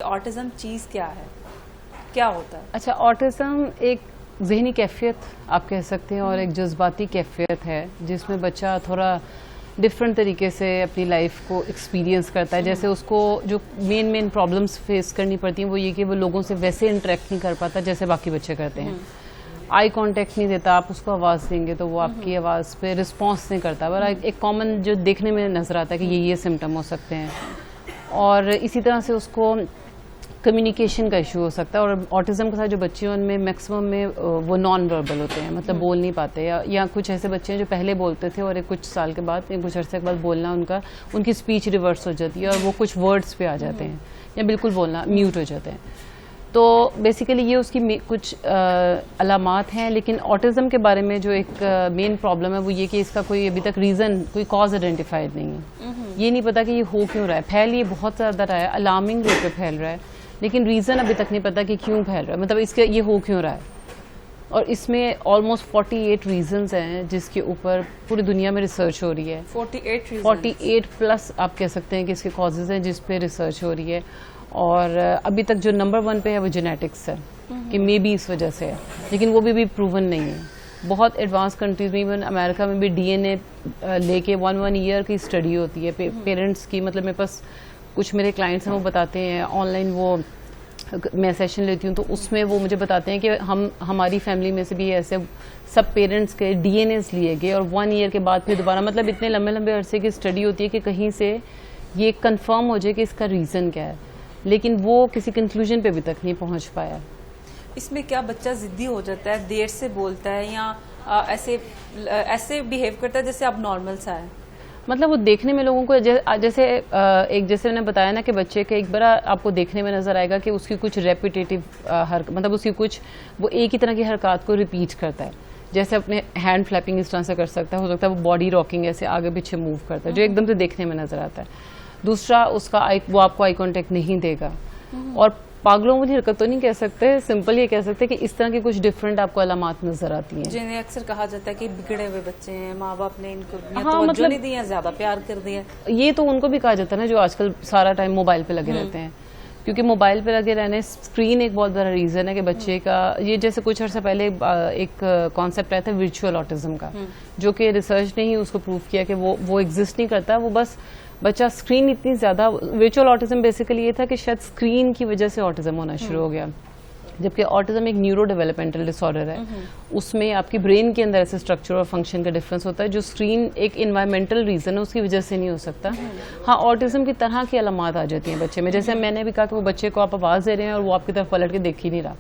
Autism چیز کیا ہے، کیا ہوتا ہے؟ اچھا، آٹزم ایک ذہنی کیفیت آپ کہہ سکتے ہیں اور ایک جذباتی کیفیت ہے جس میں بچہ تھوڑا ڈفرینٹ طریقے سے اپنی لائف کو ایکسپیرینس کرتا ہے. جیسے اس کو جو مین پرابلمس فیس کرنی پڑتی ہیں وہ یہ کہ وہ لوگوں سے ویسے انٹریکٹ نہیں کر پاتا جیسے باقی بچے کرتے ہیں. آئی کانٹیکٹ نہیں دیتا، آپ اس کو آواز دیں گے تو وہ آپ کی آواز پہ رسپانس نہیں کرتا. پر ایک کامن جو دیکھنے میں نظر آتا ہے کہ یہ سمٹم ہو سکتے ہیں. اور اسی طرح سے اس کو کمیونیکیشن کا ایشو ہو سکتا ہے. اور آٹزم کے ساتھ جو بچے ہیں ان میں میکسیمم میں وہ نان وربل ہوتے ہیں، مطلب بول نہیں پاتے، یا کچھ ایسے بچے ہیں جو پہلے بولتے تھے اور کچھ سال کے بعد یا کچھ عرصے کے بعد بولنا ان کی اسپیچ ریورس ہو جاتی ہے اور وہ کچھ ورڈز پہ آ جاتے ہیں یا بالکل بولنا میوٹ ہو جاتے ہیں. تو بیسیکلی یہ اس کی کچھ علامات ہیں. لیکن آٹزم کے بارے میں جو ایک مین پرابلم ہے وہ یہ کہ اس کا کوئی ابھی تک ریزن، کوئی کاز آئیڈینٹیفائڈ نہیں ہے. یہ نہیں پتا کہ یہ ہو کیوں رہا ہے. پھیل یہ بہت زیادہ رہا ہے، الارمنگ ریٹ پہ پھیل رہا ہے، لیکن ریزن ابھی تک نہیں پتا کہ کیوں پھیل رہا ہے، مطلب اس کے یہ ہو کیوں رہا ہے. اور اس میں آلموسٹ 48 ریزنز ہیں جس کے اوپر پوری دنیا میں ریسرچ ہو رہی ہے. 48 پلس آپ کہہ سکتے ہیں کہ اس کے کازز ہیں جس پہ ریسرچ ہو رہی ہے. اور ابھی تک جو نمبر 1 پہ ہے وہ جینیٹکس ہے کہ مے بی اس وجہ سے ہے، لیکن وہ بھی پروون نہیں ہے. بہت ایڈوانس کنٹریز میں، ایون امریکہ میں بھی ڈی این اے لے کے 1 ایئر کی اسٹڈی ہوتی ہے پیرنٹس کی. مطلب میرے پاس کچھ میرے کلائنٹس ہیں وہ بتاتے ہیں آن لائن، وہ میں سیشن لیتی ہوں تو اس میں وہ مجھے بتاتے ہیں کہ ہماری فیملی میں سے بھی ایسے سب پیرنٹس کے ڈی این ایز لیے گئے اور 1 ایئر کے بعد پھر دوبارہ، مطلب اتنے لمبے عرصے کی اسٹڈی ہوتی ہے کہ کہیں سے یہ کنفرم ہو جائے کہ اس کا ریزن کیا ہے، لیکن وہ کسی کنکلوژن پہ ابھی تک نہیں پہنچ پایا. اس میں کیا بچہ ضدی ہو جاتا ہے، دیر سے بولتا ہے، یا ایسے بیہیو کرتا ہے جیسے اب نارمل سا ہے؟ مطلب وہ دیکھنے میں لوگوں کو جیسے میں نے بتایا نا کہ بچے کا ایک بار آپ کو دیکھنے میں نظر آئے گا کہ اس کی کچھ ریپیٹیٹیو مطلب اس کی کچھ وہ ایک ہی طرح کی حرکات کو ریپیٹ کرتا ہے. جیسے اپنے ہینڈ فلیپنگ اس طرح سے کر سکتا ہے، ہو سکتا ہے وہ باڈی راکنگ ایسے آگے پیچھے موو کرتا ہے جو ایک دم سے دیکھنے میں نظر آتا ہے. دوسرا اس کا وہ آپ کو آئی کانٹیکٹ نہیں دے گا. اور پاگلوں والی حرکت تو نہیں کہہ سکتے، سمپل یہ کہہ سکتے کہ اس طرح کی کچھ ڈفرینٹ آپ کو علامات نظر آتی ہیں جنہیں اکثر کہا جاتا ہے کہ بگڑے ہوئے بچے ہیں، ماں باپ نے ان کو توجہ نہیں دی ہے، زیادہ پیار کر دیا. یہ تو ان کو بھی کہا جاتا ہے نا جو آج کل سارا ٹائم موبائل پہ لگے رہتے ہیں، کیونکہ موبائل پہ لگے رہنے اسکرین ایک بہت بڑا ریزن ہے کہ بچے کا یہ، جیسے کچھ عرصہ پہلے ایک کانسیپٹ آیا تھا ورچوئل آٹزم کا، جو کہ ریسرچ نے ہی اس کو پروف کیا کہ وہ ایگزسٹ نہیں کرتا. وہ بس بچہ اسکرین اتنی زیادہ، ورچوئل آٹزم بیسیکلی یہ تھا کہ شاید اسکرین کی وجہ سے آٹزم ہونا شروع ہو گیا، جبکہ آٹزم ایک نیورو ڈیولپمنٹل ڈس آرڈر ہے. اس میں آپ کی برین کے اندر ایسے اسٹرکچر اور فنکشن کا ڈفرینس ہوتا ہے جو اسکرین ایک انوائرمنٹل ریزن ہے اس کی وجہ سے نہیں ہو سکتا. ہاں، آٹزم کی طرح کی علامات آ جاتی ہیں بچے میں، جیسے میں نے بھی کہا کہ وہ بچے کو آپ آواز دے رہے ہیں اور وہ آپ کی طرف پلٹ کے دیکھ ہی نہیں رہا.